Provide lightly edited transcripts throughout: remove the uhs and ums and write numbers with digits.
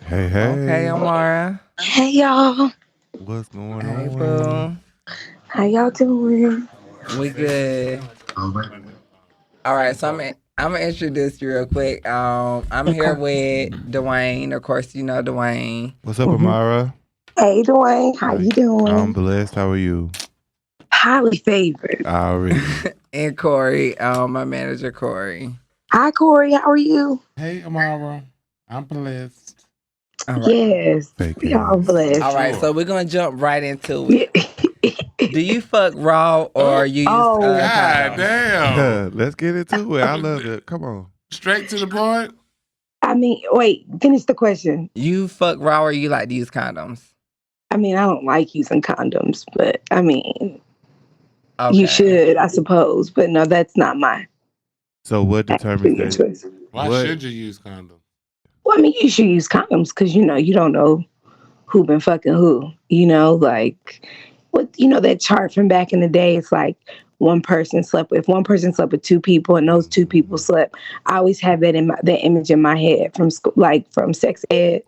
Hey, Okay, hey, Amara. Hey y'all, what's going Hey, on? boo. how y'all doing? We good. All right, so I'm gonna introduce you real quick. I'm here Okay. with Dwayne. Of course, you know Dwayne What's up, hmm Amara? Hey Dwayne, how Hi. you I'm doing? blessed. How are you? Highly favored. Already. and Corey. My manager Corey. Hi Corey, how are you? Hey, Amara. I'm blessed. All right. Yes, Fake we all ass. For All blessed. right. sure. So we're gonna jump right into Yeah. it. Do you fuck raw or Oh, you use Oh, God condoms? damn. Let's get into it. I love it. Come on. Straight to the point. I mean, wait, finish the question. You fuck raw or you like to use condoms? I mean, I don't like using condoms, but I mean, you Okay. should, I suppose. But no, that's not my So, what determines opinion that? choice. Why What? should you use condoms? Well, I mean, you should use condoms because you don't know who been fucking who. Like what that chart from back in the day. It's like one person slept with if one person slept with two people, and those two people Mhm. slept. I always have that image in my head from school, like from sex ed.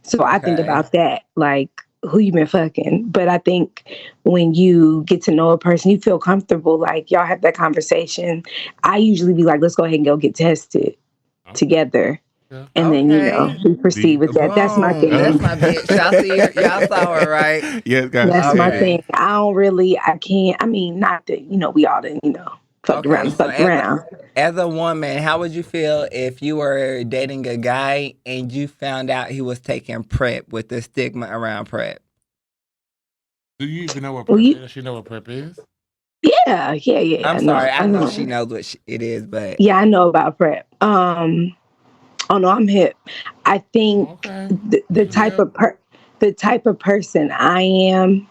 So I think Okay. about that, like who you been fucking. But I think when you get to know a person, you feel comfortable. Like y'all have that conversation. I usually be like, let's go ahead and go get tested Okay. together, Yeah. and then Okay. we Do proceed you? with that. That's my Boom. thing. That's my bitch. Y'all see her? Y'all saw her, right? Yes, guys, she That's my said it. Okay. thing. I can't, I mean, not that, we all done, fucked around Okay. and So fucked around. as a woman, how would you feel if you were dating a guy and you found out he was taking prep with the stigma around prep? Do you even know what Well, prep you, is? Does she know what prep is? yeah, I'm I know. sorry. I I know know. she knows what it is, but Yeah, I know about prep. Oh no, I'm hip. I think Okay. the You type hip. of the type of person I am,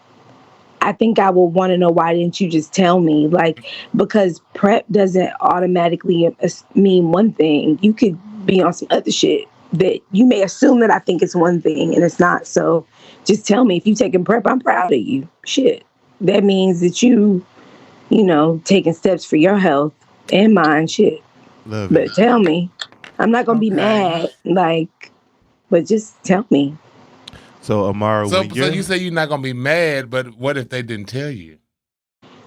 I think I will want to know why didn't you just tell me? Like, because prep doesn't automatically mean one thing. You could be on some other shit that you may assume that I think it's one thing and it's not. So just tell me if you taking prep, I'm proud of you. Shit. That means that taking steps for your health and mine. Shit. Love it. But tell me. I'm not gonna be okay. mad, like, but just tell me. So, Amara, So, when so you you're say you're not gonna be mad, but what if they didn't tell you?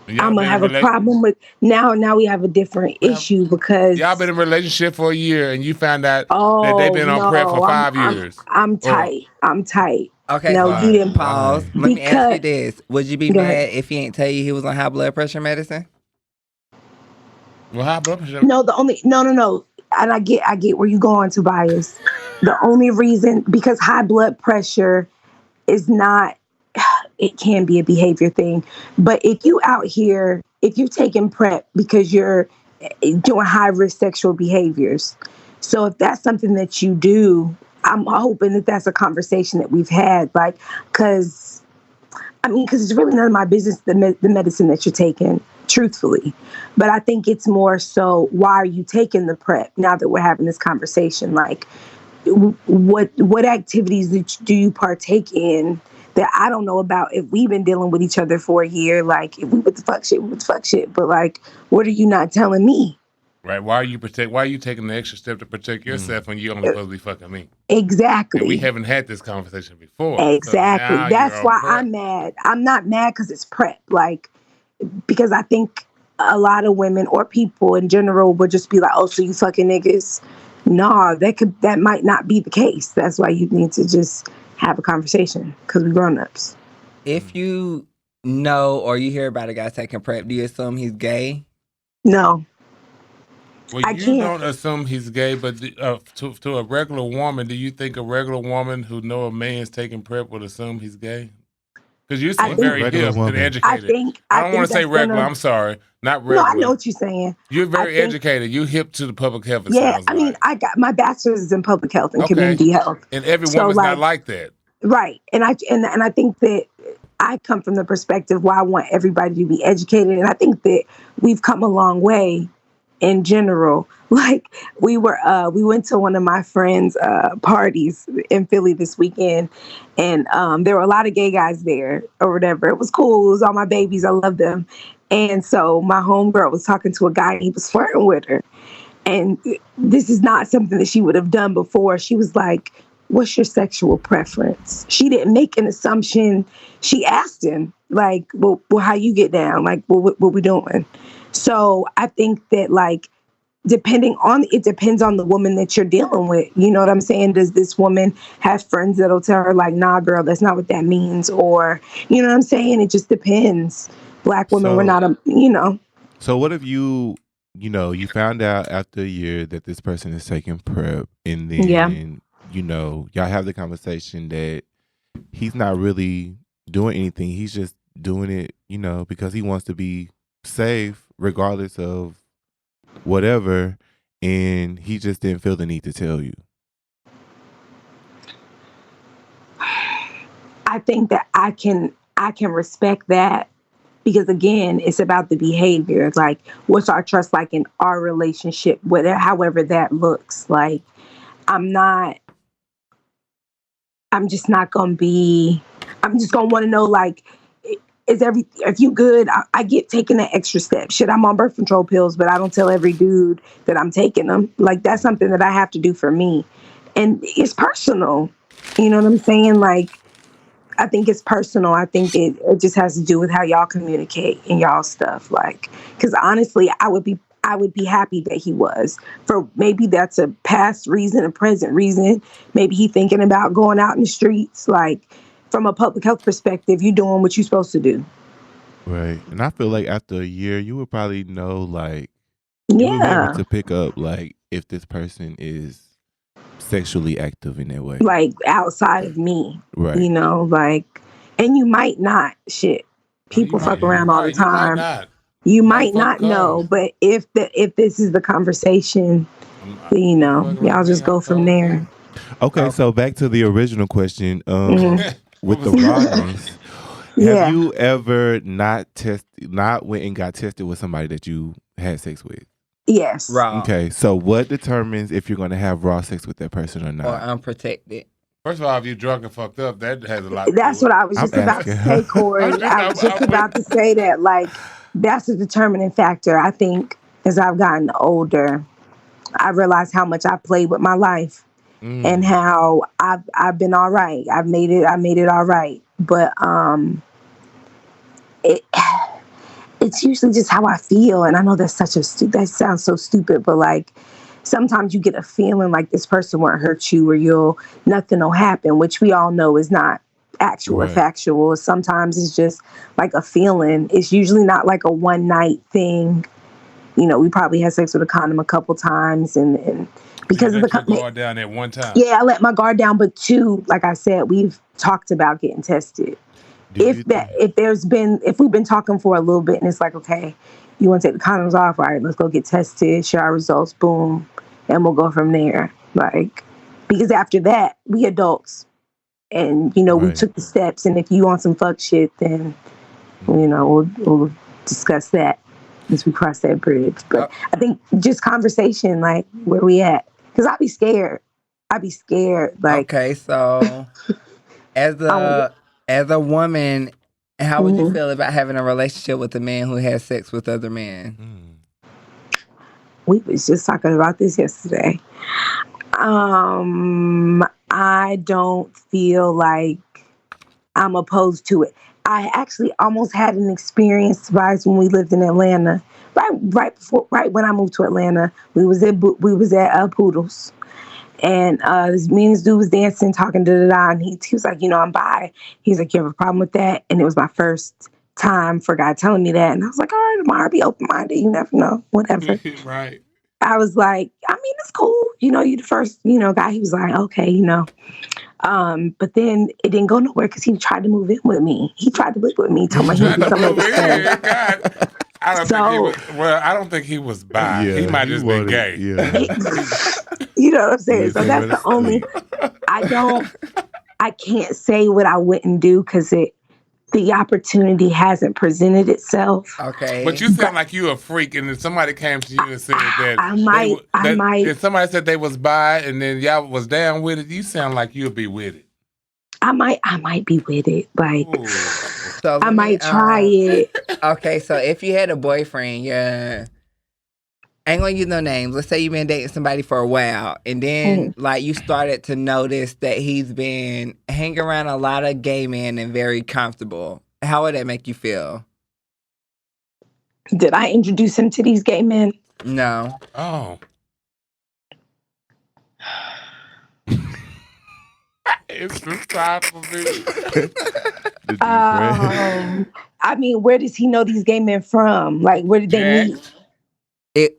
And y'all I'm gonna been in have a relate. problem with now we have a different Well, issue y'all been because in a relationship for a year, and you found out that they've oh been on prep for no, 5 years. I'm Or tight. I'm tight. Okay, No, so you why? didn't pause. why? Let me ask you because this. Would you be go ahead. mad if he ain't tell you he was on high blood pressure medicine? Well, high blood pressure. No, the only no. And I get where you going, Tobias. The only reason because high blood pressure is not it can be a behavior thing. But if you're taking prep because you're doing high risk sexual behaviors, so if that's something that you do, I'm hoping that that's a conversation that we've had, like, because it's really none of my business the medicine that you're taking, truthfully. But I think it's more so why are you taking the prep now that we're having this conversation? Like, what activities do you partake in that I don't know about if we've been dealing with each other for a year? Like, if we with the fuck shit, we with the fuck shit. But like, what are you not telling me? Right? Why are you protect? Why are you taking the extra step to protect Mm. yourself when you only supposed to be fucking me? And we Exactly. haven't had this conversation before, so Exactly. now you're That's on why prep. I'm mad. I'm not mad because it's prep. Like, because I think a lot of women or people in general would just be like, "Oh, so you fucking niggas?" Nah, that might not be the case. That's why you need to just have a conversation because we're grown ups. If you know or you hear about a guy taking prep, do you assume he's gay? No, Well, I you can't. don't assume he's gay, but to a regular woman, do you think a regular woman who know a man's taking prep would assume he's gay? Because you I seem What's a think. very regular hip and woman? I educated. think. I I don't want think to say that's regular. gonna. I'm sorry, not No, I know regular. what you're saying. You're I very think. educated. You hip to the public health. It Yeah, sounds I mean, like. I got my bachelor's is in public health and Okay, community health. and every So woman's not like, like that. right, and I think that I come from the perspective where I want everybody to be educated, and I think that we've come a long way in general. Like we went to one of my friends' parties in Philly this weekend, and there were a lot of gay guys there or whatever. It was cool. It was all my babies. I love them. And so my homegirl was talking to a guy and he was flirting with her. And this is not something that she would have done before. She was like, what's your sexual preference? She didn't make an assumption. She asked him, like, well how you get down? Like, what we doing? So I think that, like, it depends on the woman that you're dealing with. You know what I'm saying? Does this woman have friends that'll tell her, like, nah, girl, that's not what that means? Or, you know what I'm saying? It just depends. Black women, we're not So what if you found out after a year that this person is taking PrEP, and then, y'all have the conversation that he's not really doing anything. He's just doing it, because he wants to be safe regardless of whatever, and he just didn't feel the need to tell you. I think that I can respect that, because again, it's about the behavior. Like, what's our trust like in our relationship, whatever, however that looks. Like, I'm just gonna want to know, like, if you good, I get taking that extra step. Shit, I'm on birth control pills, but I don't tell every dude that I'm taking them. Like, that's something that I have to do for me. And it's personal. You know what I'm saying? Like, I think it's personal. I think it just has to do with how y'all communicate and y'all stuff. Like, because honestly, I would be happy that he was. For maybe that's a past reason, a present reason. Maybe he thinking about going out in the streets. Like, from a public health perspective, you doing what you're supposed to do. Right. And I feel like after a year, you would probably know, like, you would be able to pick up, like, if this person is sexually active in that way. Like, outside of me. Right. Like, and you might not. Shit. People fuck around all the time. You might not know, but if this is the conversation, y'all just go from there. Okay, so back to the original question, with the rawness. Have you ever not went and got tested with somebody that you had sex with? Yes. Raw. Okay, so what determines if you're going to have raw sex with that person or not? Or unprotected. First of all, if you're drunk and fucked up, that has a lot to That's do with what I was just about to say, Corey. I was just about to say that, like, that's a determining factor. I think as I've gotten older, I realized how much I played with my life and how I've been all right. I made it all right. But it's usually just how I feel. And I know that's that sounds so stupid, but, like, sometimes you get a feeling like this person won't hurt you, or nothing will happen, which we all know is not actual or factual. Sometimes it's just like a feeling. It's usually not like a one night thing. We probably had sex with a condom a couple times, and because of the guard down at one time. Yeah, I let my guard down, but two, like I said, we've talked about getting tested. If we've been talking for a little bit and it's like, okay, you want to take the condoms off? All right, let's go get tested, share our results, boom, and we'll go from there. Like, because after that, we adults, and we took the steps. And if you want some fuck shit, then we'll discuss that as we cross that bridge. But I think just conversation, like, where we at? Because I'd be scared. Like, okay, so as a woman, how would you feel about having a relationship with a man who has sex with other men? We was just talking about this yesterday. I don't feel like I'm opposed to it. I actually almost had an experience when we lived in Atlanta. Right when I moved to Atlanta, we was at Poodles. And me and this dude was dancing, talking, and he was like, I'm bi. He's like, you have a problem with that? And it was my first time for a guy telling me that. And I was like, all right, tomorrow, be open-minded. You never know, whatever. Right. I was like, I mean, it's cool. You're the first, guy. He was like, okay, But then it didn't go nowhere because he tried to move in with me. He tried to live with me. Told me he was something like God. I don't think he was bi. Yeah, he might just be gay. Yeah. You know what I'm saying? So that's the only. I can't say what I wouldn't do because the opportunity hasn't presented itself. Okay. But you sound like you a freak, and if somebody came to you and said that I might. If somebody said they was bi, and then y'all was down with it, you sound like you'll be with it. I might be with it. Like, so I might try it. Okay, so if you had a boyfriend, I ain't gonna use no names. Let's say you've been dating somebody for a while, and then like you started to notice that he's been hanging around a lot of gay men and very comfortable. How would that make you feel? Did I introduce him to these gay men? No. Oh. It's the time for me. I mean, where does he know these gay men from? Like, where did they meet?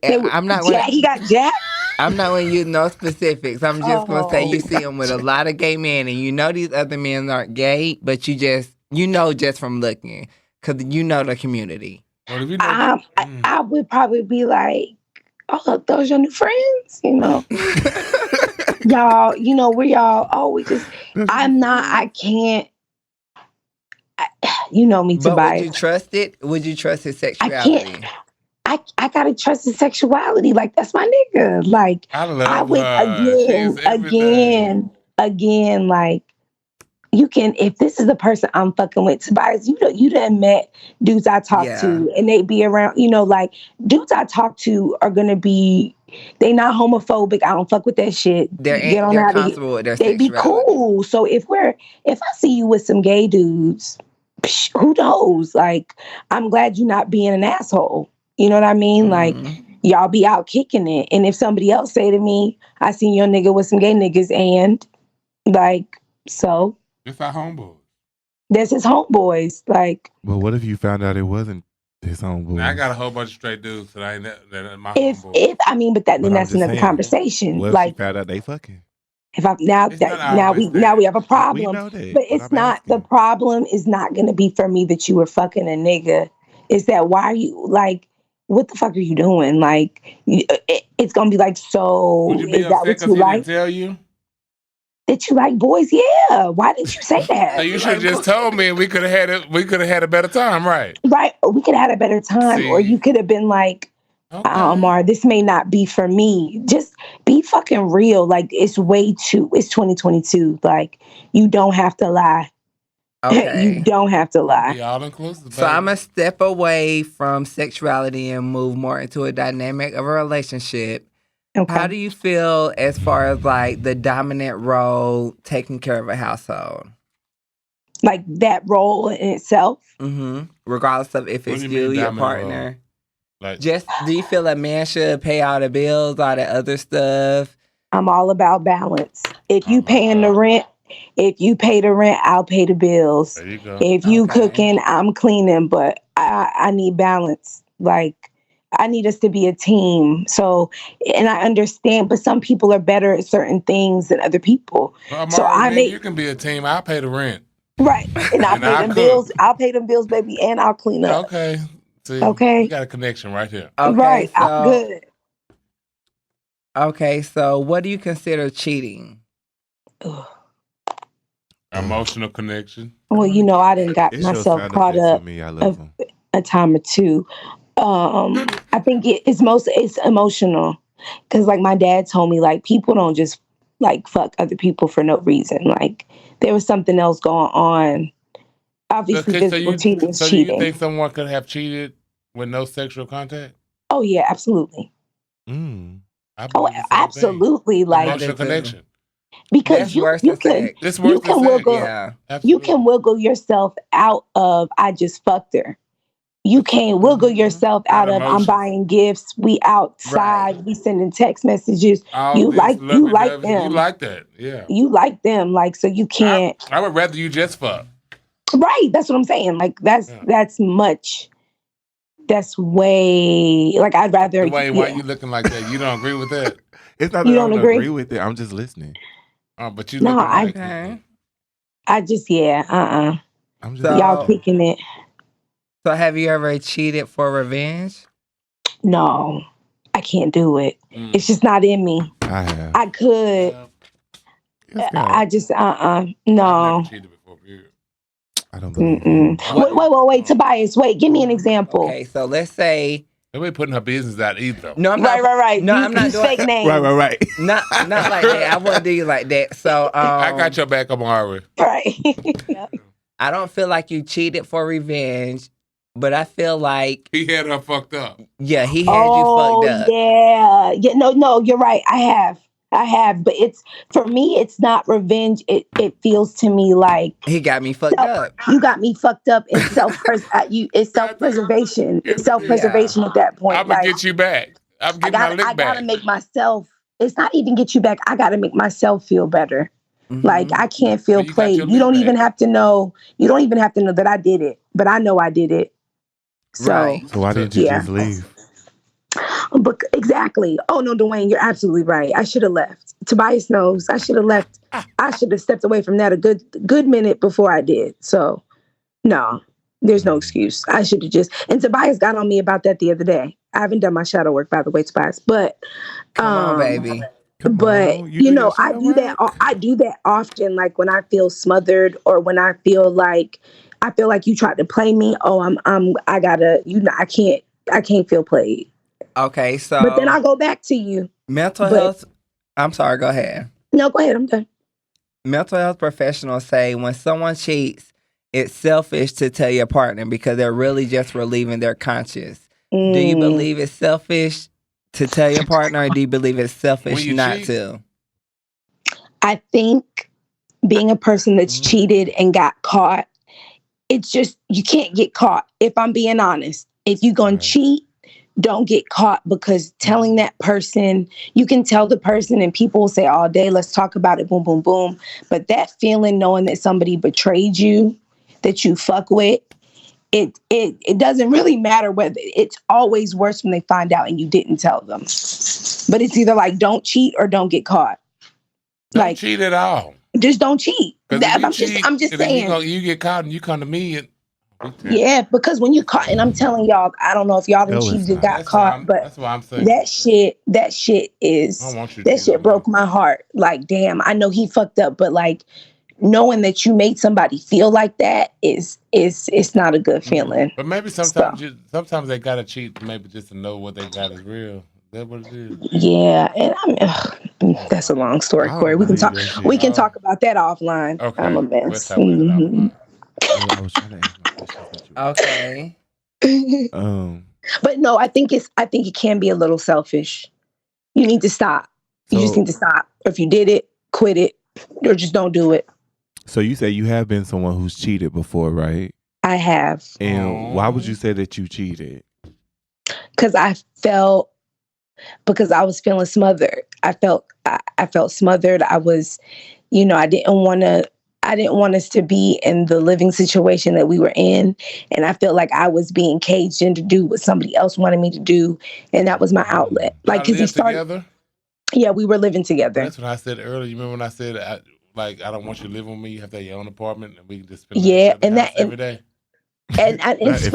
I'm not gonna. He got jacked. I'm not going to use no specifics. I'm just going to say you see him with a lot of gay men, and you know these other men aren't gay, but you know just from looking, because you know the community. Well, if you know, I would probably be like, oh, those your new friends, you know. Y'all, you know, we just, I can't, you know me, But Tobias. would you trust it? Would you trust his sexuality? I gotta trust his sexuality. Like, that's my nigga. Like, I love would her. again, like, you can, if this is the person I'm fucking with, Tobias, you done met dudes I talk to, and they be around, you know, like, dudes I talk to are gonna be, they not homophobic. I don't fuck with that shit. They're comfortable with their they sexuality. Be cool. So if I see you with some gay dudes, who knows? Like, I'm glad you're not being an asshole. You know what I mean? Like, y'all be out kicking it. And if somebody else say to me, I seen your nigga with some gay niggas, and like, so. It's our homeboys. That's his homeboys. Like. Well, what if you found out it wasn't his homeboys? Now, I got a whole bunch of straight dudes that ain't my homeboys. Then that's another conversation. What if you found out they fucking? If I now we have a problem. We know that, but it's not asking. The problem is not going to be for me that you were fucking a nigga. Is that why are you like? What the fuck are you doing? Like, it's gonna be like, so would you be is that what you like? Didn't tell you that you like boys? Yeah. Why didn't you say that? So you should have just told me, and we could have had it. We could have had a better time, right? Right. We could have had a better time, or you could have been like, Omar, this may not be for me. Just be fucking real. Like, it's 2022. Like, you don't have to lie. Okay. You don't have to lie. Be all inclusive. So I'm going to step away from sexuality and move more into a dynamic of a relationship. Okay. How do you feel as far as like the dominant role taking care of a household? Like that role in itself? Mm-hmm. Regardless of if it's you, your partner. Like, just, do you feel a man should pay all the bills, all the other stuff? I'm all about balance. If you paying the rent, if you pay the rent, I'll pay the bills. There you go. If you cooking, I'm cleaning, but I need balance. Like, I need us to be a team. So, and I understand, but some people are better at certain things than other people. Well, so you can be a team. I'll pay the rent. Right. And I'll pay them bills. I'll pay them bills, baby, and I'll clean up. Okay. See, okay. We got a connection right here. Okay, right. So, I'm good. Okay, so what do you consider cheating? Emotional connection. Well, you know, I didn't got myself caught up a time or two. I think it's emotional, because like my dad told me, like, people don't just like fuck other people for no reason. Like, there was something else going on. Obviously, physical cheating is cheating. Do you think someone could have cheated with no sexual contact? Oh yeah, absolutely. Absolutely. Thing. Like emotional connection. Because you can wiggle yourself out of I just fucked her. You can't wiggle yourself out of I'm buying gifts. We outside. Right. We sending text messages. You like them. You like that, yeah. You like them, like, so you can't. I would rather you just fuck. Right, that's what I'm saying. Like, that's way. Like, I'd rather. Why you looking like that? You don't agree with that? It's not that I don't agree with it. I'm just listening. But you looking like I just I'm just y'all kicking it. So have you ever cheated for revenge? No, I can't do it. It's just not in me. I have. I could. I just no. I've never cheated before, period. I don't believe Wait, Tobias. Wait, give me an example. Okay, so let's say. Nobody putting her business out either. No, I'm not. Right. No, I'm not doing fake names. Right. Not like that. I wouldn't do you like that. So I got your back, Amari. Right. I don't feel like you cheated for revenge. But I feel like he had her fucked up. Yeah, he had you fucked up. Yeah. No, you're right. I have, but for me, it's not revenge. It feels to me like he got me fucked up. You got me fucked up. It's self-preservation. It's self-preservation at that point. I'm gonna get you back. I'm getting my lick back. I gotta make myself. It's not even get you back. I gotta make myself feel better. Mm-hmm. Like I can't feel played. You don't even have to know. You don't even have to know that I did it, but I know I did it. So why didn't you just leave? But exactly. Oh no, Dwayne, you're absolutely right. I should have left. Tobias knows I should have left. I should have stepped away from that a good minute before I did. So no, there's no excuse. I should have and Tobias got on me about that the other day. I haven't done my shadow work, by the way, Tobias, but come on, baby. But I do that often, like when I feel smothered or when I feel like you tried to play me. Oh, I can't feel played. Okay, so but then I go back to you. Mental health. I'm sorry. Go ahead. No, go ahead. I'm done. Mental health professionals say when someone cheats, it's selfish to tell your partner because they're really just relieving their conscience. Do you believe it's selfish to tell your partner, or do you believe it's selfish not to? I think being a person that's cheated and got caught, it's just you can't get caught. If I'm being honest, if you're gonna cheat, don't get caught, because telling that person, you can tell the person and people will say all day, let's talk about it, boom, boom, boom. But that feeling, knowing that somebody betrayed you, that you fuck with, it doesn't really matter whether it's always worse when they find out and you didn't tell them. But it's either like don't cheat or don't get caught. Don't cheat at all. Just don't cheat. I'm just saying. You get caught and you come to me and yeah, because when you caught, and I'm telling y'all, I don't know if y'all done cheated got caught, but that's what I'm saying. That shit broke my heart. Like, damn, I know he fucked up, but like knowing that you made somebody feel like that is not a good feeling. But maybe sometimes they gotta cheat, maybe just to know what they got is real. Is that what it is? Yeah, and that's a long story, Corey. We can talk. We can talk about that offline. Okay. I'm a mess. I was trying to ask my questions. Okay. But no, I think it can be a little selfish. You need to stop. You just need to stop. If you did it, quit it, or just don't do it. So you say you have been someone who's cheated before, right? I have. And why would you say that you cheated? Because I was feeling smothered. I felt smothered. I was, I didn't want us to be in the living situation that we were in. And I felt like I was being caged in to do what somebody else wanted me to do. And that was my outlet. Like, because he started. Together? Yeah, we were living together. That's what I said earlier. You remember when I said, I don't want you to live with me. You have to have your own apartment and we can just spend every day. And it's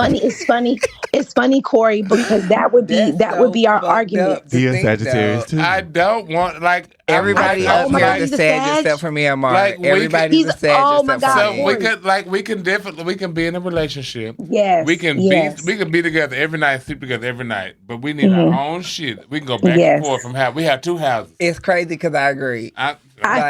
funny, Corey, because that would be our argument. He is Sagittarius too. I don't want everybody up here is a Sag except for me and Mark. Everybody's a Sag except for me. So we can be in a relationship. Yes. We can be together every night, sleep together every night. But we need our own shit. We can go back and forth from house. We have two houses. It's crazy because I agree. I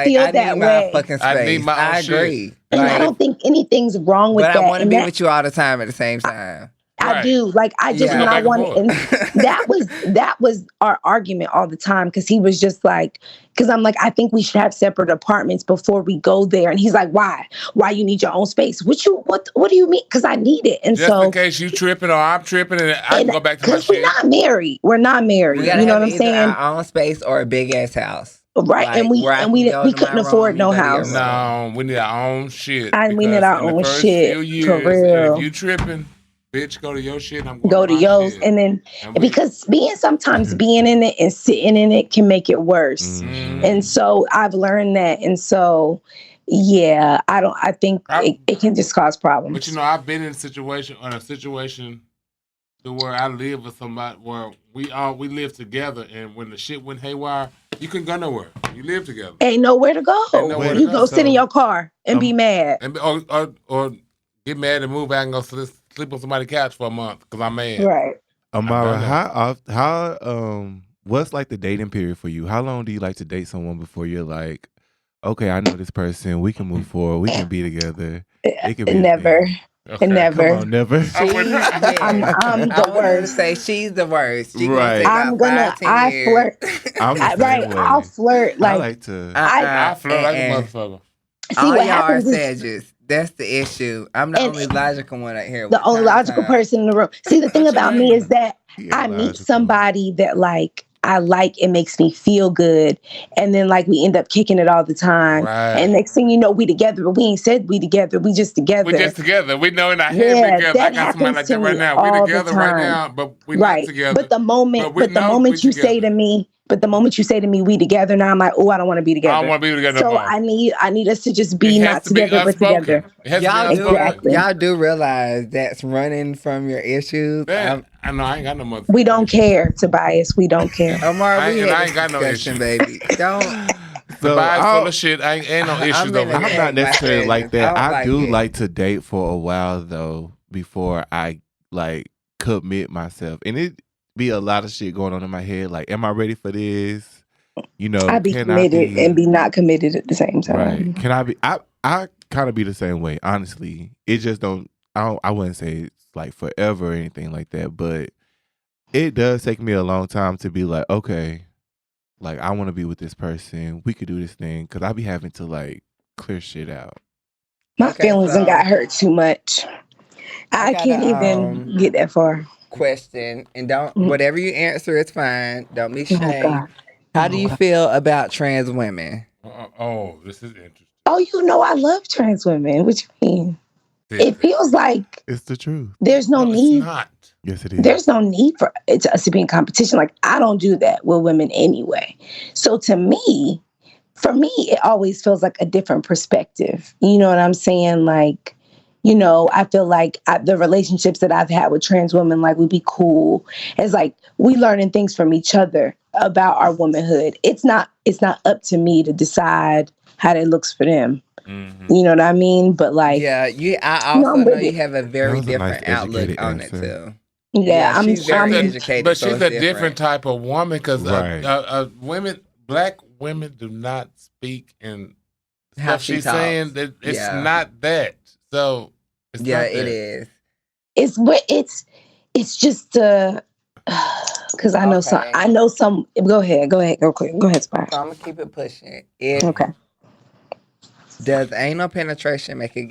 feel that way. Fucking space. I need my own agree. And I don't think anything's wrong with that. But I want to be with you all the time at the same time. I do. Like, I just, when I wanted, and that was our argument all the time. Cause he was just like, cause I'm like, I think we should have separate apartments before we go there. And he's like, why you need your own space? What do you mean? Cause I need it. And just in case you tripping or I'm tripping and I can go back to my shit. We're not married. You know what I'm saying? Our own space or a big ass house. Right, like, and we couldn't afford no house. No, we need our own shit. We need our own shit for real. If you tripping, bitch, go to your shit. I'm going go to yours, shit. And then because sometimes being in it and sitting in it can make it worse. Mm-hmm. And so I've learned that, and so yeah, I think it can just cause problems. But I've been in a situation to where I live with somebody where we live together, and when the shit went haywire, you couldn't go nowhere. You live together. Ain't nowhere to go. You go sit in your car and be mad, or get mad and move back and go sleep on somebody's couch for a month because I'm mad. Right. Amara, how what's like the dating period for you? How long do you like to date someone before you're like, okay, I know this person, we can move forward, we can be together? It can be never. Okay, Never. Come on, never. I'm the worst. Say she's the worst. She Right. gonna say about 5-10 years. flirt. I'm the same way. I'll flirt. I Like like to. I flirt like a motherfucker. See, all what y'all are happens is Sagittarius. That's the issue. I'm the only logical one out here. the only logical person in the room. See, the thing about me is that I meet somebody that like I like, it makes me feel good, and then like we end up kicking it all the time. Right. And next thing you know, we together, but we ain't said we together. We just together. We just together. We know in our head together. I got somebody like that right now. We together right now, but we not together. But the moment, you say to me, we together now, I'm like, oh, I don't want to be together. I don't want to be together. So I need us to just be not together, but together. Y'all do realize that's running from your issues. I know I ain't got no mother. We don't care, Tobias. We don't care. Omar, I ain't got no issue, baby. Don't. Tobias full of shit. Ain't no issues over here. I'm not necessarily like that. I do like to date for a while though before I like commit myself, and it be a lot of shit going on in my head. Like, am I ready for this? You know, I be committed and be not committed at the same time. Right? Can I be? I kind of be the same way. Honestly, it just don't. I wouldn't say it's like forever or anything like that, but it does take me a long time to be like, okay, like I want to be with this person. We could do this thing, because I be having to like clear shit out. My feelings and got hurt too much. I can't even get that far. Question, and don't whatever you answer is fine. Don't be ashamed. How do you feel about trans women? This is interesting. Oh, you know I love trans women. What you mean? It feels like it's the truth. There's no need. It's not. Yes, it is. There's no need for us to be in competition. Like, I don't do that with women anyway. So for me, it always feels like a different perspective. You know what I'm saying? Like, you know, I feel like the relationships that I've had with trans women, like, would be cool. It's like we learning things from each other about our womanhood. It's not up to me to decide how that looks for them. Mm-hmm. You know what I mean? But like, I also know you have a very different outlook on it too. Yeah, she's very educated. But she's a different type of woman, because black women do not speak in stuff she's saying. That it's not that. So it's not that. It is. It's just because I know some. I know some. Go ahead. Go quick. Go ahead, Spire. So I'm gonna keep it pushing. Okay. Does anal penetration make a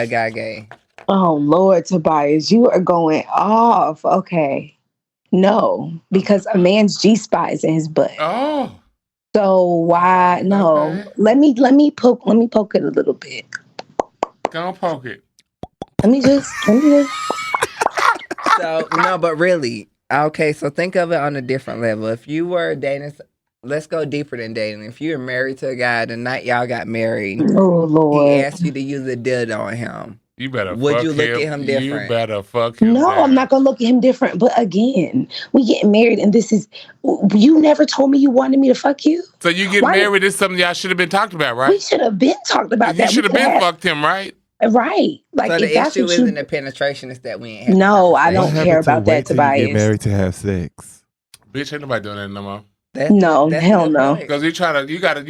guy gay? Oh, Lord, Tobias, you are going off. Okay. No, because a man's G-spot is in his butt. Oh. So why? No. Okay. Let me poke it a little bit. Don't poke it. Let me just. So, no, but really, okay, so think of it on a different level. If you were dating, let's go deeper than dating. If you were married to a guy, the night y'all got married, oh, Lord, he asked you to use a dildo on him. You better Would you look at him different? You better fuck him. No, I'm not gonna look at him different. But again, we getting married, and this is, you never told me you wanted me to fuck you. So you get married is something y'all should have been talking about, right? We should have been talked about that. You should have been fucked him, right? Right. Like, so the issue isn't the penetration; it's that we ain't. No, I don't care about that, Tobias. Get married to have sex. Bitch, ain't nobody doing that no more. That's hell no. Because you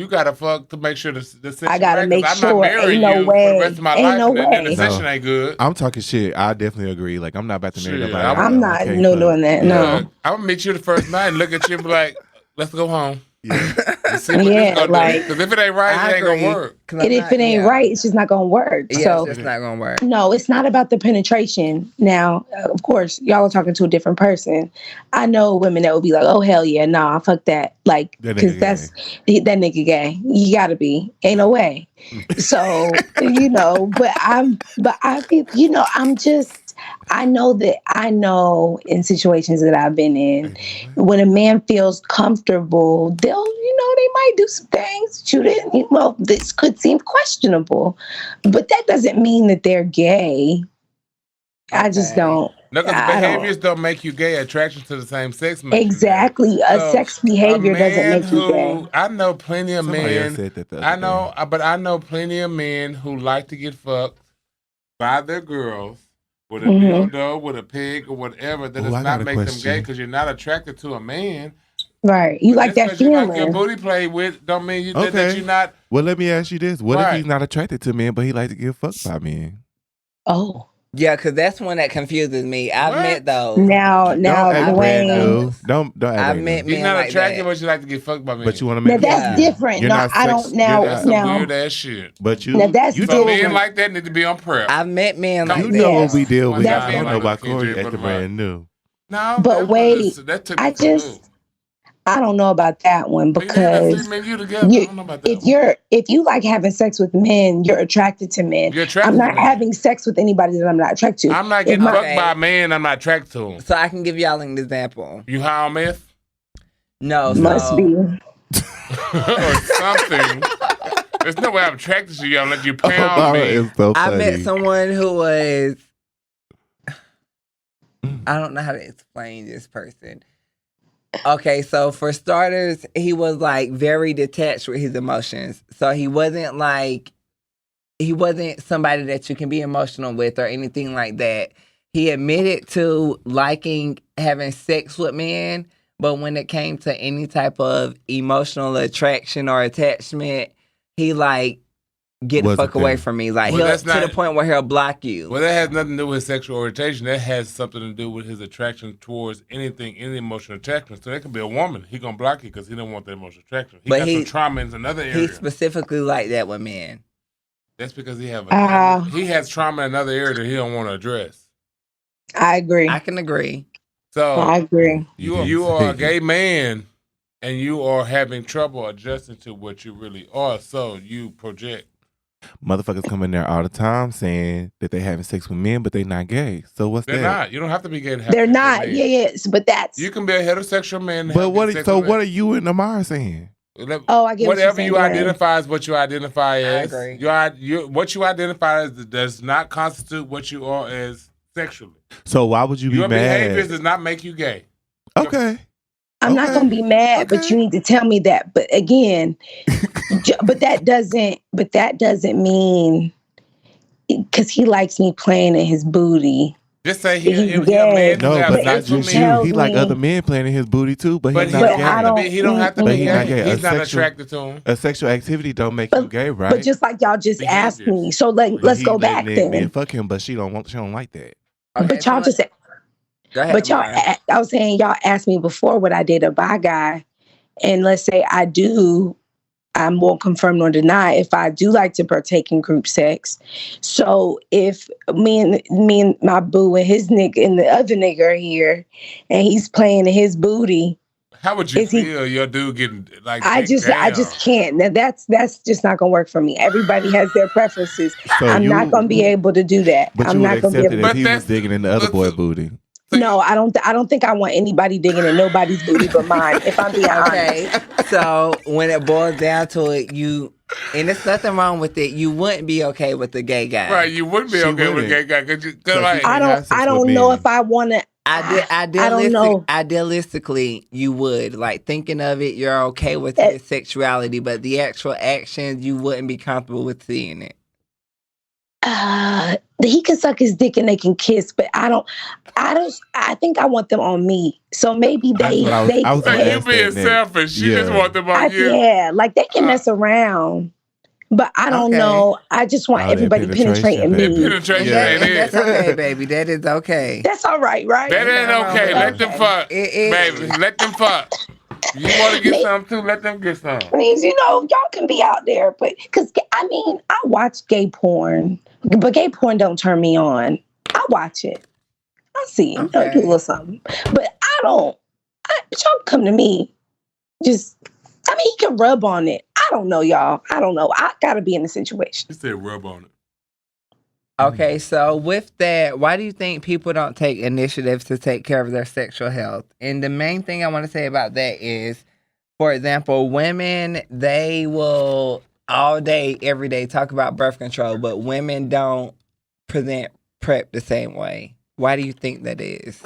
gotta fuck to make sure the session. I gotta make sure. I'm not marrying you for the rest of my life, and the session ain't good. I'm talking shit. I definitely agree. Like, I'm not about to marry nobody. I'm not doing that. No. I'm gonna meet you the first night and look at you and be like, "Let's go home." Yeah. Because if it ain't right, it ain't gonna work. And if it ain't right, it's just not gonna work. Yeah, so it's just not gonna work. No, it's not about the penetration. Now, of course, y'all are talking to a different person. I know women that would be like, "Oh hell yeah, nah, fuck that," like, because that nigga gay. You gotta be. Ain't no way. So but I think I'm just. I know in situations that I've been in, when a man feels comfortable, they might do some things that you didn't, this could seem questionable, but that doesn't mean that they're gay. Okay. I just don't. No, because behaviors don't make you gay. Attraction to the same sex makes exactly. You gay. A sex behavior doesn't make you gay. I know plenty of men. But I know plenty of men who like to get fucked by their girls. With a dildo, with a pig, or whatever, that does not make them gay, because you're not attracted to a man. Right. You like that feeling. You like your booty played with, don't mean that you're not. Well, let me ask you this. What if he's not attracted to men, but he likes to get fucked by men? Oh. Yeah, because that's one that confuses me. I've met those. Now, the way don't I've met men. He's not like attractive, that. but you like to get fucked by men. But you want to make. Now that's different. You're not I don't now. That's some weird ass shit. But you, now that's so men like that need to be on prep. I've met men like that. You know what we deal with. I don't know about Corey at the brand new. No, but wait, that took me I don't know about that one because if you like having sex with men, you're attracted to men. I'm not having sex with anybody that I'm not attracted to. I'm not getting fucked by a man I'm not attracted to him. So I can give y'all an example. You high on meth? No, must be or something. There's no way I'm attracted to you unless you pound me. So I met someone who was. I don't know how to explain this person. Okay, so for starters, he was like very detached with his emotions. So he wasn't somebody that you can be emotional with or anything like that. He admitted to liking having sex with men, but when it came to any type of emotional attraction or attachment, he like get the fuck away from me. Like to the point where he'll block you. Well, that has nothing to do with his sexual orientation. That has something to do with his attraction towards anything, any emotional attachment. So that could be a woman. He gonna block you because he don't want the emotional attraction. He got some trauma in another area. He specifically like that with men. That's because he has trauma in another area that he don't want to address. I agree. I can agree. So I agree. You are a gay man, and you are having trouble adjusting to what you really are. So you project. Motherfuckers come in there all the time saying that they having sex with men, but they not gay. So what's They're that? They're not. You don't have to be gay to have They're sex not. with men. Yes, but that's. You can be a heterosexual man. But what are you and Amar saying? I get whatever you identify as what you identify as. I agree. What you identify as does not constitute what you are as sexually. So why would you be mad? Your behavior does not make you gay. Okay. I'm not gonna be mad, but you need to tell me that. But again, but that doesn't mean because he likes me playing in his booty. Just say he a man. No, but not just you. He like other men playing in his booty too, but he's not gay. He don't have to be gay. He's not attracted to him. A sexual activity don't make you gay, right? But just like y'all just asked me, so let's go back then. Man, fuck him, but she don't like that. Okay, but y'all just. Go ahead, but y'all, I was saying y'all asked me before would I date a bi guy, and let's say I do. I won't confirm nor deny if I do like to partake in group sex. So if me and my boo and his nigga and the other nigga are here, and he's playing in his booty, how would you feel your dude getting like? I just can't. Now that's just not gonna work for me. Everybody has their preferences. So I'm not gonna be able to do that. But I'm not gonna be able. If he was digging in the other boy booty. No, I don't think I want anybody digging in nobody's booty but mine, if I'm being honest. So when it boils down to it, and there's nothing wrong with it, you wouldn't be okay with the gay guy. Right, you wouldn't be okay with a gay guy. I don't know if I want to. I don't know. Idealistically, you would. Like, thinking of it, you're okay with his sexuality, but the actual actions, you wouldn't be comfortable with seeing it. He can suck his dick and they can kiss, but I think I want them on me. So maybe they you being selfish. You just want them on you. Yeah, like they can mess around. But I don't know. I just want everybody penetrating me. That's okay, baby. That is okay. That's all right, right? That ain't okay. Let them fuck. Baby, let them fuck. You want to get some too? Let them get some. Means y'all can be out there, but because I watch gay porn, but gay porn don't turn me on. I watch it. I see it. Okay. Do a little something, but I don't. Y'all come to me. He can rub on it. I don't know, y'all. I don't know. I gotta be in the situation. You said rub on it. Okay, so with that, why do you think people don't take initiatives to take care of their sexual health? And the main thing I want to say about that is, for example, women, they will all day, every day talk about birth control, but women don't present PrEP the same way. Why do you think that is?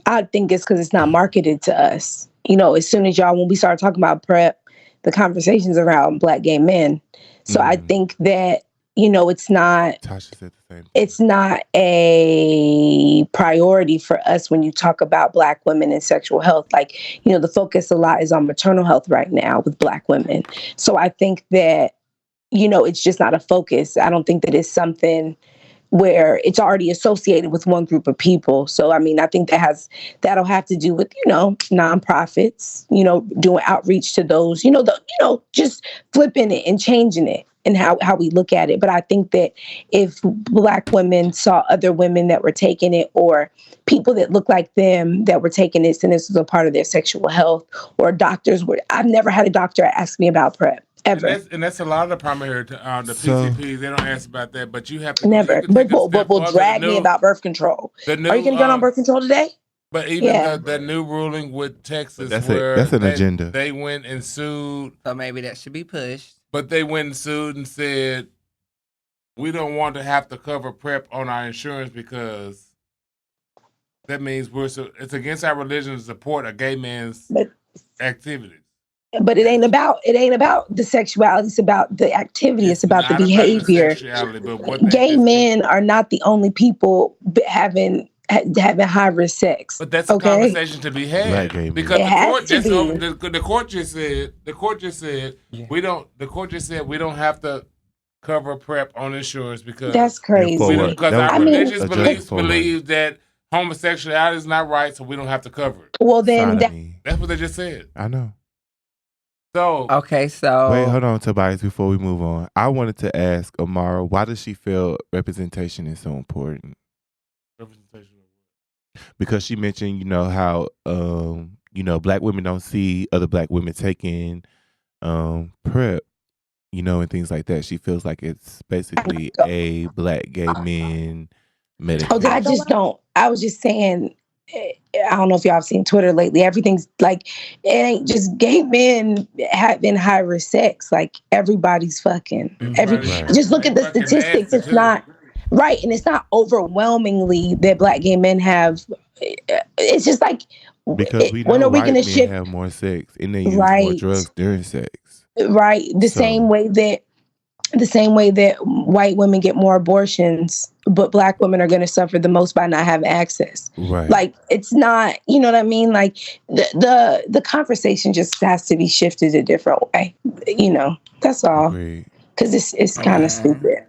I think it's because it's not marketed to us. As soon as when we start talking about PrEP, the conversations around Black gay men. So I think that, it's not a priority for us when you talk about Black women and sexual health. Like, the focus a lot is on maternal health right now with Black women. So I think that, it's just not a focus. I don't think that it's something where it's already associated with one group of people. So, I mean, I think that'll have to do with, nonprofits, doing outreach to those, just flipping it and changing it and how we look at it. But I think that if Black women saw other women that were taking it, or people that look like them that were taking this, and this was a part of their sexual health, or doctors I've never had a doctor ask me about PrEP. Ever. And that's a lot of the problem here. The PCPs, they don't ask about that, but you have to never. But will drag me about birth control. Are you going to get on birth control today? But even the new ruling with Texas, that's an agenda. They went and sued. So maybe that should be pushed. But they went and sued and said, we don't want to have to cover PrEP on our insurance because that means it's against our religion to support a gay man's activities. But it ain't about the sexuality. It's about the activity. It's about the behavior. Gay men are not the only people having high risk sex. But that's a conversation to be had because the court just said we don't have to cover PrEP on insurance because that's crazy. Because our religious beliefs believe that homosexuality is not right, so we don't have to cover it. Well, then that's what they just said. I know. So wait, hold on, Tobias. Before we move on, I wanted to ask Amara, why does she feel representation is so important? Representation. Because she mentioned, how Black women don't see other Black women taking PrEP, and things like that. She feels like it's basically a Black gay men medication. I just don't. I was just saying. I don't know if y'all have seen Twitter lately. Everything's like, it ain't just gay men having high risk sex. Like everybody's fucking. Just look at the statistics. It's not right, and it's not overwhelmingly that Black gay men have. It's just like because we know when are we going to shift? Have more sex and they use more drugs during sex. Right, the same way that white women get more abortions, but Black women are going to suffer the most by not having access. Right. Like it's not, you know what I mean? Like the conversation just has to be shifted a different way. That's all. Because it's kind of stupid.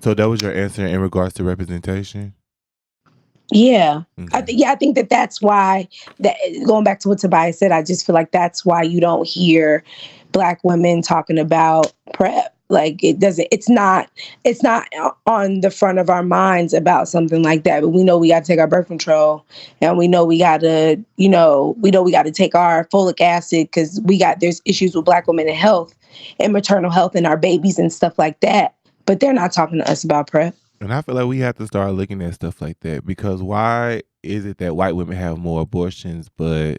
So that was your answer in regards to representation? Yeah. Okay. I think that's why going back to what Tobias said, I just feel like that's why you don't hear Black women talking about PrEP. Like it's not on the front of our minds about something like that. But we know we got to take our birth control, and we know we got to, we got to take our folic acid because there's issues with Black women and health and maternal health and our babies and stuff like that. But they're not talking to us about PrEP. And I feel like we have to start looking at stuff like that, because why is it that white women have more abortions, but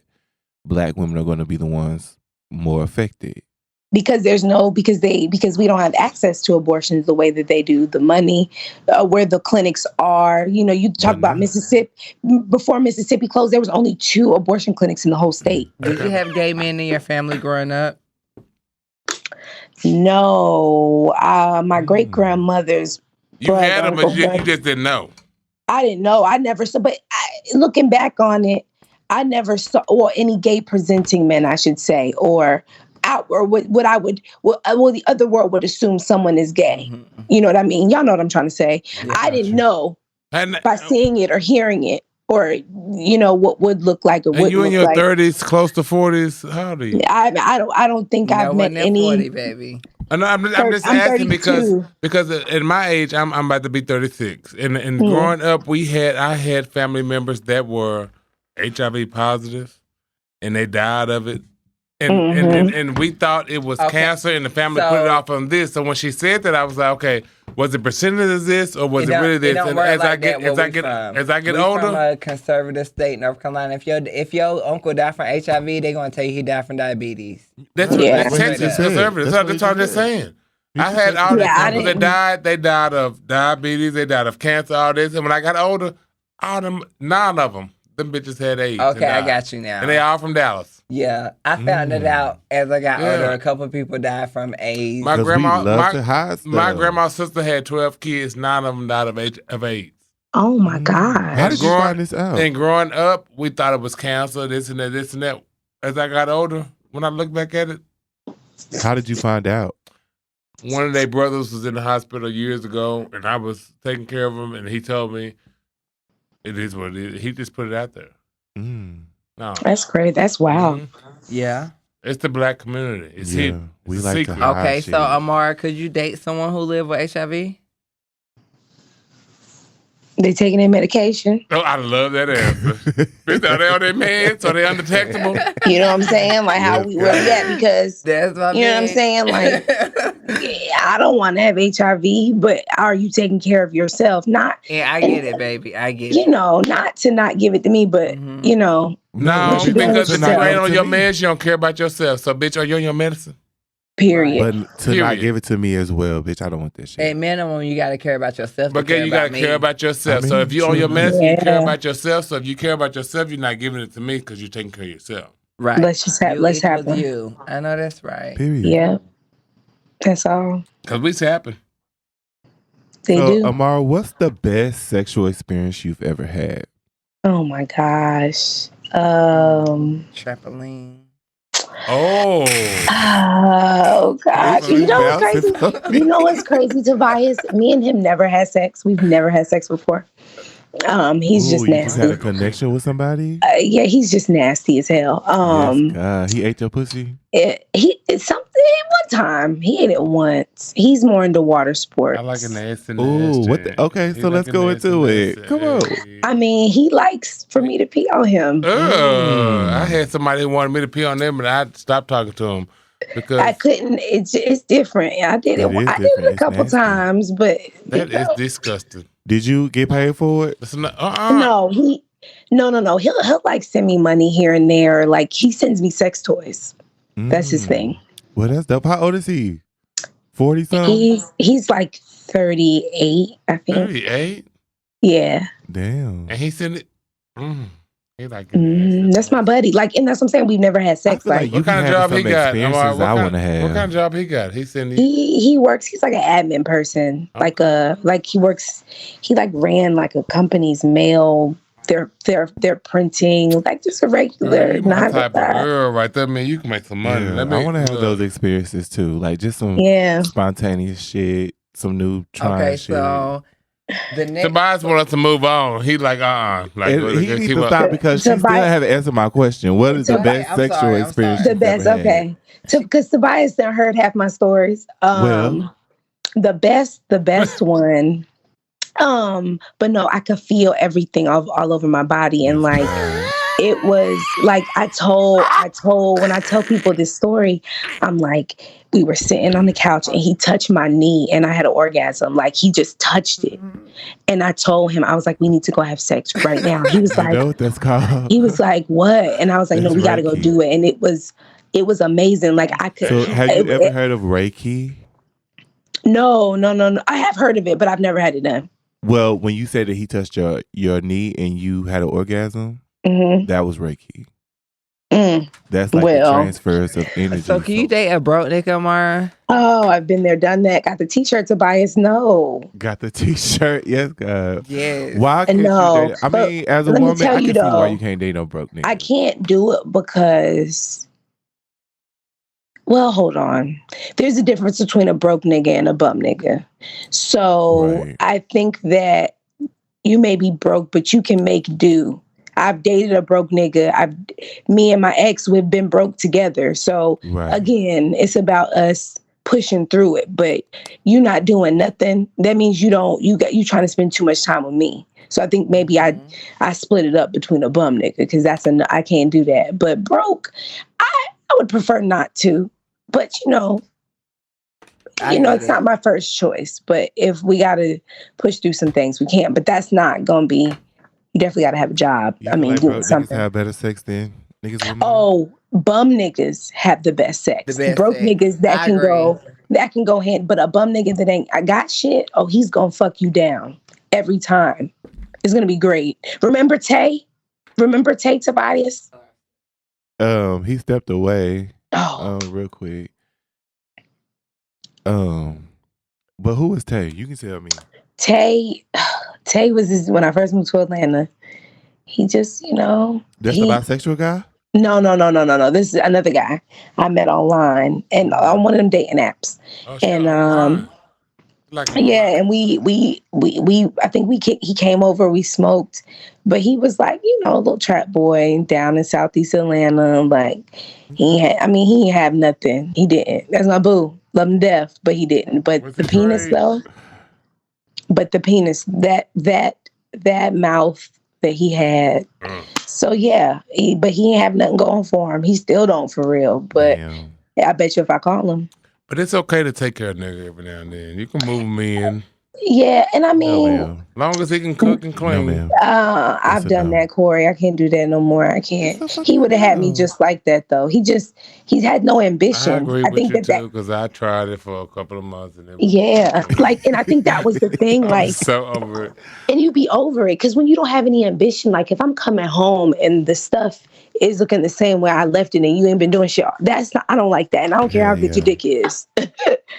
Black women are going to be the ones more affected? Because we don't have access to abortions the way that they do. The money, where the clinics are. You talk about Mississippi. Before Mississippi closed, there was only 2 abortion clinics in the whole state. Did you have gay men in your family growing up? No, my great grandmother's. You had them, but you just didn't know. I didn't know. I never saw. But looking back on it, I never saw any gay presenting men, I should say, or the other world would assume someone is gay. Mm-hmm. You know what I mean? Y'all know what I'm trying to say. Yeah, I didn't know by seeing it or hearing it, or what would look like. Or and you in your 30s, close to 40s. How old are you? I don't think I've met any. 40, baby. I'm just asking because at my age, I'm about to be 36, and growing up, I had family members that were HIV positive, and they died of it. And we thought it was cancer, and the family put it off on this. So when she said that, I was like, okay, was it percentage of this, or was it really this? And as I get older, from a conservative state, North Carolina. If your uncle died from HIV, they're gonna tell you he died from diabetes. That's Texas conservative. That's what I'm just saying. I had all these uncles that died. They died of diabetes. They died of cancer. All this, and when I got older, none of them bitches had AIDS. Okay, I got you now. And they all from Dallas. Yeah, I found it out as I got older. A couple of people died from AIDS. My grandma's sister had 12 kids. 9 of them died of AIDS. Oh my God! How did you find this out? And growing up, we thought it was cancer. This and that. As I got older, when I look back at it, how did you find out? one of their brothers was in the hospital years ago, and I was taking care of him, and he told me, it is what it is. He just put it out there. No. That's great. That's wild. Yeah. It's the black community. It's hidden. We like secret. to Okay, so Amara, could you date someone who live with HIV? They taking their medication. Oh, I love that answer. Bitch, are they on their meds? Are they undetectable? You know what I'm saying? Like how we were at because that's what you know what I'm saying? Like I don't want to have HIV, but are you taking care of yourself? Not yeah, I get it, baby. I get it. You know, not to not give it to me, but you know. No, because if you ain't on your meds, you don't care about yourself. So, bitch, are you on your medicine? Period. But to not give it to me as well, bitch, I don't want that shit. At minimum, you got to care about yourself. But again, you got to care about yourself. So if you're on your medicine, you care about yourself. So if you care about yourself, you're not giving it to me because you're taking care of yourself. Right. Let's happen. You. I know that's right. Period. Yeah. That's all. Because we happen. They do. Amara, what's the best sexual experience you've ever had? Oh my gosh. Trampoline. Oh gosh. You know what's crazy? You know what's crazy, Tobias? Me and him never had sex. We've never had sex before. He's just nasty. You just had a connection with somebody? Yeah, he's just nasty as hell. Yes, God. He ate your pussy? It's something. One time he ate it once. He's more into water sports. I like a nasty. Ooh, okay, so let's go into it. Come on. I mean, he likes for me to pee on him. I had somebody who wanted me to pee on them, but I stopped talking to him because I couldn't. It's different. I did it. I did it a couple times, but that is disgusting. Did you get paid for it? No, no. He'll like send me money here and there. Like he sends me sex toys. That's his thing. Well, that's dope. How old is he? 40 something? He's like 38, I think. 38? Yeah. Damn. And he sent it. He like that's my buddy. Like, and that's what I'm saying. We've never had sex. Like what kind of job he got? I want to have. What kind of job he got? He works. He's like an admin person. Okay. He works. He like ran like a company's mail. They're printing like just a regular. You my type of girl right there, man. You can make some money. Yeah, I want to have those experiences too. Like just some spontaneous shit, some new trying shit. So the next Tobias want us to move on. He like Like he needs to stop because she still haven't answered my question. What is the best sexual experience? The best, okay. Because Tobias done heard half my stories. The best one. But no, I could feel everything all over my body, and like it was like I told when I tell people this story, I'm like, we were sitting on the couch and he touched my knee and I had an orgasm. Like he just touched it, and I told him, I was like, we need to go have sex right now. He was like, you know what that's called? He was like, what? And I was like, no, we got to go do it. And it was amazing. Like I could. So have you ever heard of Reiki? No. I have heard of it, but I've never had it done. Well, when you said that he touched your knee and you had an orgasm, that was Reiki. That's like the transfers of energy. So can you date a broke nigga, Amara? Oh, I've been there, done that. Got the t-shirt, Tobias. No. Got the t-shirt. Yes, God. Yes. Why can't you date? I mean, as a woman, I can see why you can't date no broke nigga. I can't do it because... Well, hold on. There's a difference between a broke nigga and a bum nigga. So I think that you may be broke, but you can make do. I've dated a broke nigga. Me and my ex, we've been broke together. So again, it's about us pushing through it. But you not doing nothing. That means you trying to spend too much time with me. So I think maybe I split it up between a bum nigga because I can't do that. But broke, I would prefer not to. But it's not my first choice. But if we got to push through some things, we can. But that's not going to be. You definitely got to have a job. Doing something. Niggas have better sex than niggas with money. Oh, bum niggas have the best sex. Broke niggas that can go hand. But a bum nigga that ain't got shit. Oh, he's gonna fuck you down every time. It's gonna be great. Remember Tay? Tobias? He stepped away. Oh, real quick. But who is Tay? You can tell me. Tay was when I first moved to Atlanta. He just, That's the bisexual guy? No. This is another guy I met online and on one of them dating apps. And and we I think he came over, we smoked, but he was like, a little trap boy down in Southeast Atlanta. Like he didn't have nothing. He didn't. That's my boo. Love him to death, but he didn't. But the penis though. But the penis, that mouth that he had. So yeah, but he ain't have nothing going for him. He still don't for real. But I bet you if I call him. But it's okay to take care of a nigga every now and then. You can move him in. Yeah, and I mean, as long as he can cook and clean. I've done that, Corey. I can't do that no more. I can't. He would have had me just like that, though. He's had no ambition. I agree with you too, because I tried it for a couple of months, and and I think that was the thing. Like, so over it, and you be over it because when you don't have any ambition, like if I'm coming home and the stuff is looking the same way I left it, and you ain't been doing shit. I don't like that, and I don't care how big your dick is.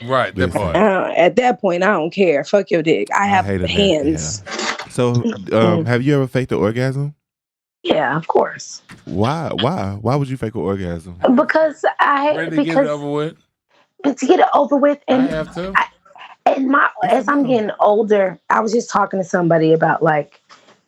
Right, that part. At that point, I don't care. Fuck your dick. I have hands. So, have you ever faked an orgasm? Yeah, of course. Why? Why would you fake an orgasm? Because ready to get it over with. To get it over with, and I have to. As I'm getting older, I was just talking to somebody about like,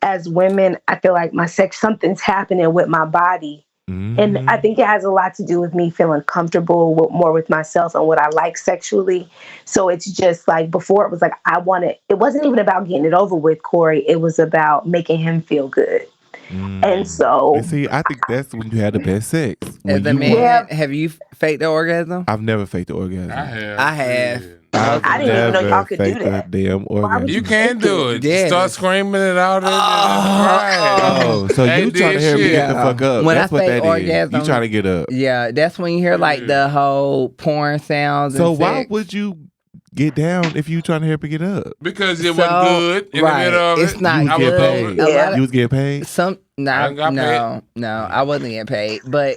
as women, I feel like something's happening with my body. And I think it has a lot to do with me feeling comfortable more with myself and what I like sexually. So it's just like before it was like it wasn't even about getting it over with, Corey. It was about making him feel good. And so... And see, I think that's when you had the best sex. As a man, have you faked the orgasm? I've never faked the orgasm. I have. I didn't even know y'all could do that. Damn orgasm. You can do it. Yeah. Start screaming it out. So you trying to hear me get the fuck up. When that's I what say that orgasm, is. You trying to get up. Yeah, that's when you hear like the whole porn sounds. So and why sex. would you get down if you trying to help her get up? Because it wasn't good. In the middle of it's not you good. You was getting paid? No, I wasn't getting paid. But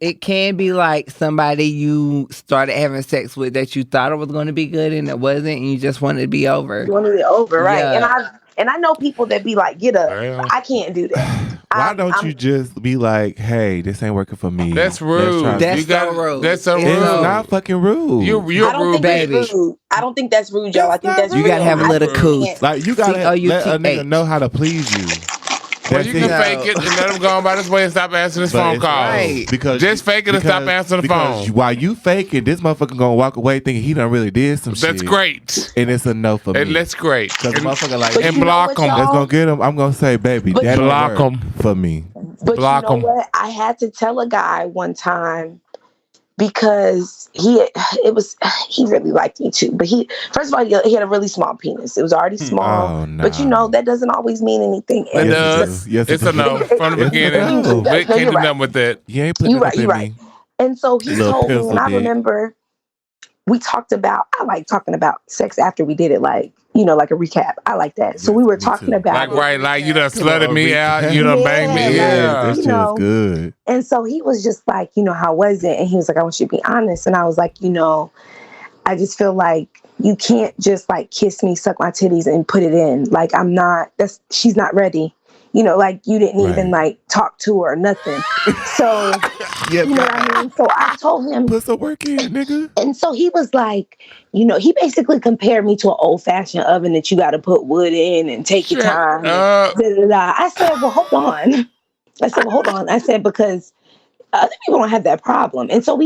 it can be like somebody you started having sex with that you thought it was going to be good and it wasn't, and you just wanted to be over. You wanted it over, right? Yeah. And I know people that be like, get up. I can't do that. Why don't you just be like, hey, this ain't working for me? That's rude. That's so rude. That's so rude. It's not fucking rude. You're rude, baby. I don't think that's rude, y'all. I think that's you gotta have a little cool. Like you gotta let a nigga know how to please you. Well, you can fake it and let him go on by this way and stop answering his phone calls. Right. Just fake it and stop answering the phone. While you fake it, this motherfucker gonna walk away thinking he done really did some shit. That's great. And it's a no for me. And that's great. Because the motherfucker like, and block him. That's gonna get him. I'm gonna say, baby, that block him for me. But block him. What? I had to tell a guy one time because he really liked me too. But first of all, he had a really small penis. It was already small. Oh, no. But that doesn't always mean anything. It does. Yes, it's a no from the beginning. We can't do nothing with that. You ain't putting it in me. And so he told me, and I remember I like talking about sex after we did it, like, like a recap. I like that. So we were talking about like you done slutted me out, you done banged me. Yeah, this shit's good. And so he was just like, how was it? And he was like, I want you to be honest. And I was like, I just feel like you can't just like kiss me, suck my titties and put it in. Like she's not ready. Like you didn't even like talk to her or nothing. So, you know what I mean? So I told him, put some work in, nigga. And so he was like, he basically compared me to an old fashioned oven that you got to put wood in and take your time. I said, well, hold on. I said, because other people don't have that problem. And so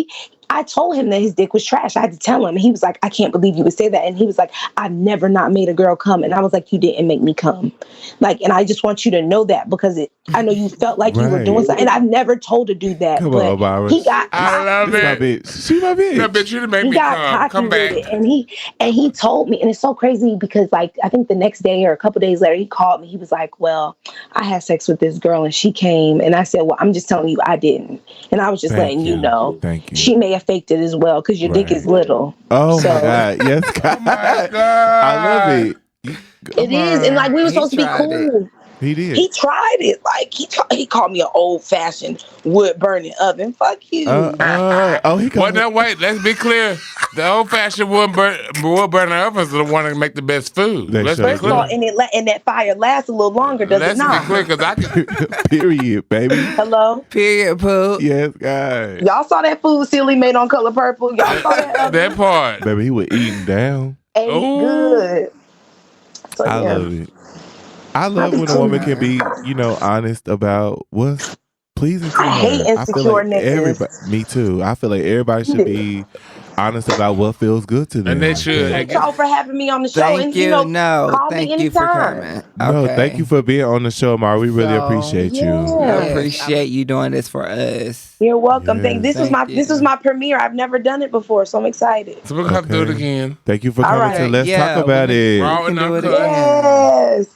I told him that his dick was trash. I had to tell him. And he was like, I can't believe you would say that. And he was like, I've never not made a girl come. And I was like, you didn't make me come. Like, and I just want you to know that because I know you felt like you were doing something. And I've never told a dude that. Come on, Byron. I love it. She my bitch. No, bitch, you done make me come back. And he told me, and it's so crazy because like, I think the next day or a couple days later, he called me. He was like, well, I had sex with this girl and she came. And I said, well, I'm just telling you, I didn't. And I was just letting you know. Thank you. She may have faked it as well because your dick is little. Oh my God. Yes, God. Oh my God. I love it. It is. And like we were supposed to be cool. He did. He tried it. Like he called me an old-fashioned wood-burning oven. Fuck you. Oh, he called. Well, now wait. Let's be clear. The old-fashioned wood-burning ovens are the one that make the best food. Let's be clear. And that fire lasts a little longer, does it not? Let's be clear, because I can. Period, baby. Hello. Period, Pooh. Yes, guys. Y'all saw that food Silly made on Color Purple. Y'all saw that. That part, baby. He was eating down. Ate good. So, I love it. I love when a woman can be, honest about what's pleasing to her. I hate insecure niggas. Me too. I feel like everybody should be honest about what feels good to them. And they should. Thank y'all for having me on the show. Thank you. Call thank me you for coming. No, thank you for being on the show, Mar. We really appreciate you. I appreciate you doing this for us. You're welcome. This was my premiere. I've never done it before, so I'm excited. So we're gonna have to do it again. Thank you for coming to Let's Talk About It. We can do it again. Yes.